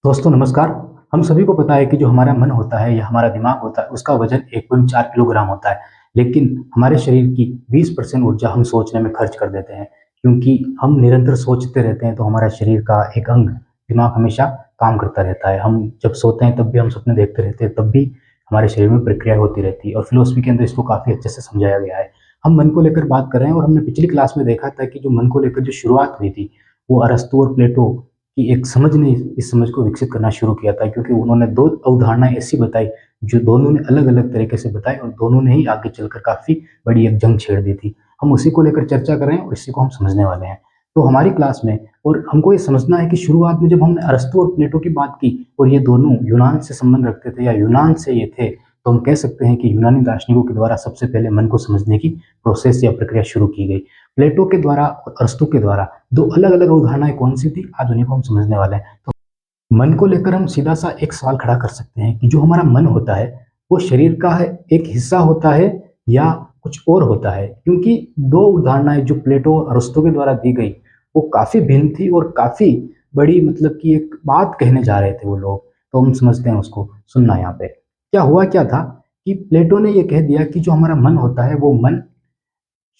दोस्तों नमस्कार। हम सभी को पता है कि जो हमारा मन होता है या हमारा दिमाग होता है उसका वजन 1.4 किलोग्राम होता है। लेकिन हमारे शरीर की 20% ऊर्जा हम सोचने में खर्च कर देते हैं। क्योंकि हम निरंतर सोचते रहते हैं तो हमारा शरीर का एक अंग दिमाग हमेशा काम करता रहता है। हम जब सोते हैं तब भी हम सपने देखते रहते हैं, तब भी हमारे शरीर में प्रक्रिया होती रहती है और फिलॉसफी के अंदर इसको काफ़ी अच्छे से समझाया गया है। हम मन को लेकर बात कर रहे हैं और हमने पिछली क्लास में देखा था कि जो मन को लेकर जो शुरुआत हुई थी वो अरस्तू और प्लेटो कि एक समझ ने इस समझ को विकसित करना शुरू किया था, क्योंकि उन्होंने 2 अवधारणाएँ ऐसी बताई, जो दोनों ने अलग-अलग तरीके से बताई और दोनों ने ही आगे चलकर काफ़ी बड़ी एक जंग छेड़ दी थी। हम उसी को लेकर चर्चा कर रहे हैं और इसी को हम समझने वाले हैं। तो हमारी क्लास में और हमको ये समझना है कि शुरुआत में जब हमने अरस्तू और प्लेटो की बात की और ये दोनों यूनान से संबंध रखते थे या यूनान से ये थे, तो हम कह सकते हैं कि यूनानी दार्शनिकों के द्वारा सबसे पहले मन को समझने की प्रोसेस या प्रक्रिया शुरू की गई। प्लेटो के द्वारा और अरस्तू के द्वारा 2 अलग-अलग अवधारणाएँ कौन-सी थी, आज उन्हीं को हम समझने वाले हैं। तो मन को लेकर हम सीधा-सा एक सवाल खड़ा कर सकते हैं कि जो हमारा मन होता है, वो शरीर का है एक हिस्सा होता है या कुछ और होता है? क्योंकि 2 उदाहरणाएँ जो प्लेटो और अरस्तू के द्वारा दी गई, वो काफ़ी भिन्न थी और काफ़ी बड़ी मतलब कि एक बात कहने जा रहे थे वो लोग। तो हम समझते हैं उसको, सुनना यहाँ पे। क्या हुआ क्या था कि प्लेटो ने ये कह दिया कि जो हमारा मन होता है, वो मन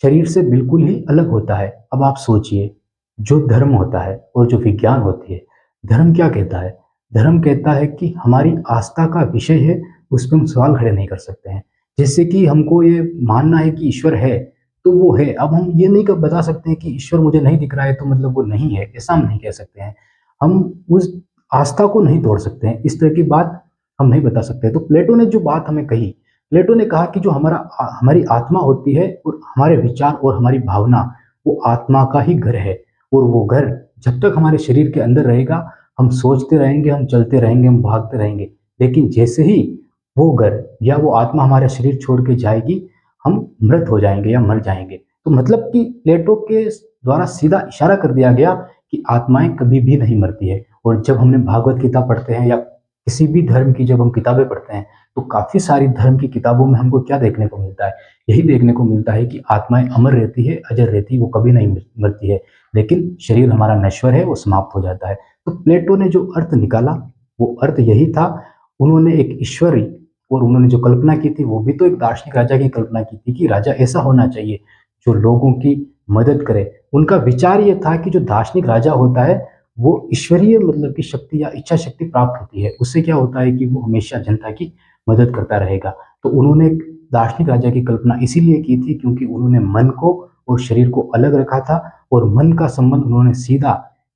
शरीर से बिल्कुल ही अलग होता है। अब आप सोचिए, जो धर्म होता है और जो विज्ञान होती है, धर्म क्या कहता है? धर्म कहता है कि हमारी आस्था का विषय है, उस पे हम सवाल खड़े नहीं कर सकते हैं। जैसे कि हमको ये मानना है कि ईश्वर है, तो वो है। अब हम ये नहीं क बता सकते हैं कि ईश्वर मुझे नहीं दिख रहा है, तो मतलब वो नहीं है, ऐसा हम नहीं कह सकते हैं। हम उस आस्था को नहीं तोड़ सकते हैं, इस तरह की बात हम नहीं बता सकते। तो प्लेटो ने जो बात हमें कही, प्लेटो ने कहा कि जो हमारी आत्मा होती है और हमारे विचार और हमारी भावना, वो आत्मा का ही घर है और वो घर जब तक हमारे शरीर के अंदर रहेगा, हम सोचते रहेंगे, हम चलते रहेंगे, हम भागते रहेंगे। लेकिन जैसे ही वो घर या वो आत्मा हमारा शरीर छोड़ के जाएगी, हम मृत हो जाएँगे या मर जाएँगे। तो मतलब कि प्लेटो के द्वारा सीधा इशारा कर दिया गया कि आत्माएँ कभी भी नहीं मरती है। और जब हमने भागवत गीता पढ़ते हैं या किसी भी धर्म की जब हम किताबें पढ़ते हैं, तो काफ़ी सारी धर्म की किताबों में हमको क्या देखने को मिलता है? यही देखने को मिलता है कि आत्माएँ अमर रहती है, अजर रहती है, वो कभी नहीं मरती है। लेकिन शरीर हमारा नश्वर है, वो समाप्त हो जाता है। तो प्लेटो ने जो अर्थ निकाला, वो अर्थ यही था। उन्होंने एक ईश्वरी और उन्होंने जो कल्पना की थी, वो भी तो एक दार्शनिक राजा की कल्पना की थी कि राजा ऐसा होना चाहिए, जो लोगों की मदद करे। उनका विचार ये था कि जो दार्शनिक राजा होता है, वो ईश्वरीय मतलब की शक्ति या इच्छा शक्ति प्राप्त होती है। उससे क्या होता है कि वो हमेशा जनता की मदद करता रहेगा। तो उन्होंने एक दार्शनिक राजा की कल्पना इसीलिए की थी क्योंकि उन्होंने मन को और शरीर को अलग रखा था और मन का संबंध उन्होंने सीधा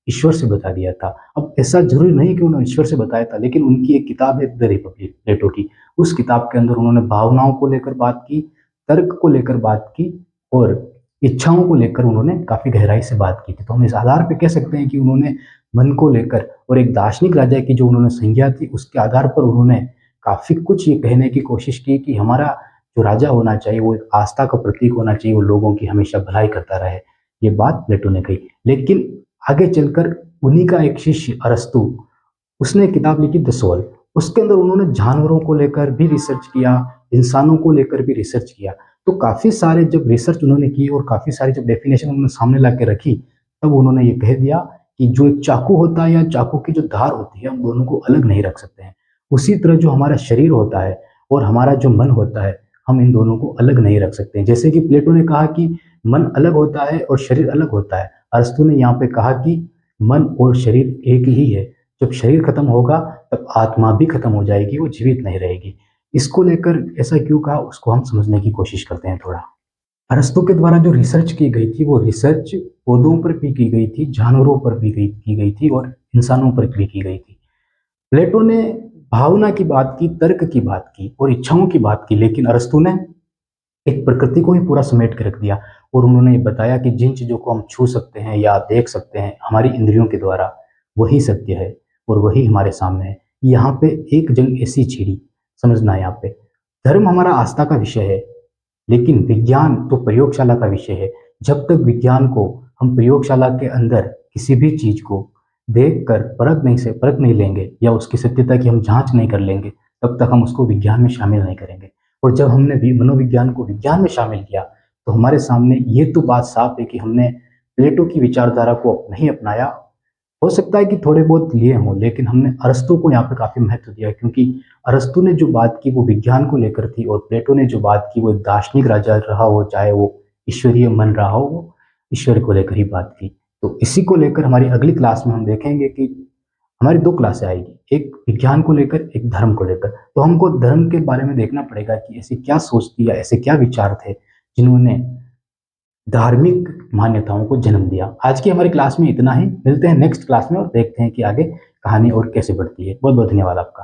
ईश्वर से बता दिया था। अब ऐसा ज़रूरी नहीं कि उन्होंने ईश्वर से बताया था, लेकिन उनकी एक किताब है द रिपब्लिक प्लेटो की। उस किताब के अंदर उन्होंने भावनाओं को लेकर बात की, तर्क को लेकर बात की और इच्छाओं को लेकर उन्होंने काफ़ी गहराई से बात की थी। तो हम इस आधार पे कह सकते हैं कि उन्होंने मन को लेकर और एक दार्शनिक राजा की जो उन्होंने संज्ञा थी, उसके आधार पर उन्होंने काफ़ी कुछ ये कहने की कोशिश की कि हमारा जो राजा होना चाहिए, वो एक आस्था का प्रतीक होना चाहिए, वो लोगों की हमेशा भलाई करता रहे। ये बात प्लेटो ने कही। लेकिन आगे चलकर उन्हीं का एक शिष्य अरस्तू, उसने एक किताब लिखी द सोल। उसके अंदर उन्होंने जानवरों को लेकर भी रिसर्च किया, इंसानों को लेकर भी रिसर्च किया। तो काफ़ी सारे जब रिसर्च उन्होंने की और काफ़ी सारी जब डेफिनेशन उन्होंने सामने ला के रखी, तब उन्होंने ये कह दिया कि जो एक चाकू होता है या चाकू की जो धार होती है, हम दोनों को अलग नहीं रख सकते हैं। उसी तरह जो हमारा शरीर होता है और हमारा जो मन होता है, हम इन दोनों को अलग नहीं रख सकते हैं। जैसे कि प्लेटो ने कहा कि मन अलग होता है और शरीर अलग होता है। अरस्तू ने यहाँ पे कहा कि मन और शरीर एक ही है। जब शरीर खत्म होगा, तब आत्मा भी खत्म हो जाएगी, वो जीवित नहीं रहेगी। इसको लेकर ऐसा क्यों कहा, उसको हम समझने की कोशिश करते हैं थोड़ा। अरस्तू के द्वारा जो रिसर्च की गई थी, वो रिसर्च पौधों पर भी की गई थी, जानवरों पर भी की गई थी और इंसानों पर भी की गई थी। प्लेटो ने भावना की बात की, तर्क की बात की और इच्छाओं की बात की, लेकिन अरस्तू ने एक प्रकृति को ही पूरा समेट के रख दिया और उन्होंने ये बताया कि जिन चीज़ों को हम छू सकते हैं या देख सकते हैं हमारी इंद्रियों के द्वारा, वही सत्य है और वही हमारे सामने है। यहाँ पे एक जंग ऐसी छिड़ी, समझना है यहाँ पे। धर्म हमारा आस्था का विषय है, लेकिन विज्ञान तो प्रयोगशाला का विषय है। जब तक विज्ञान को हम प्रयोगशाला के अंदर किसी भी चीज़ को देखकर परख नहीं लेंगे या उसकी सत्यता की हम जाँच नहीं कर लेंगे, तब तक हम उसको विज्ञान में शामिल नहीं करेंगे। और जब हमने मनोविज्ञान को विज्ञान में शामिल किया, तो हमारे सामने ये तो बात साफ है कि हमने प्लेटो की विचारधारा को नहीं अपनाया, हो सकता है कि थोड़े बहुत लिए हों, लेकिन हमने अरस्तू को यहाँ पे काफ़ी महत्व दिया, क्योंकि अरस्तू ने जो बात की वो विज्ञान को लेकर थी, और प्लेटो ने जो बात की वो एक दार्शनिक राजा रहा हो, चाहे वो ईश्वरीय मन रहा हो, वो ईश्वर को लेकर ही बात की। तो इसी को लेकर हमारी अगली क्लास में हम देखेंगे कि हमारी 2 क्लासें आएगी, एक विज्ञान को लेकर, एक धर्म को लेकर। तो हमको धर्म के बारे में देखना पड़ेगा कि ऐसी क्या सोच थी या ऐसे क्या विचार थे, जिन्होंने धार्मिक मान्यताओं को जन्म दिया। आज की हमारी क्लास में इतना ही, मिलते हैं नेक्स्ट क्लास में और देखते हैं कि आगे कहानी और कैसे बढ़ती है। बहुत बहुत धन्यवाद आपका।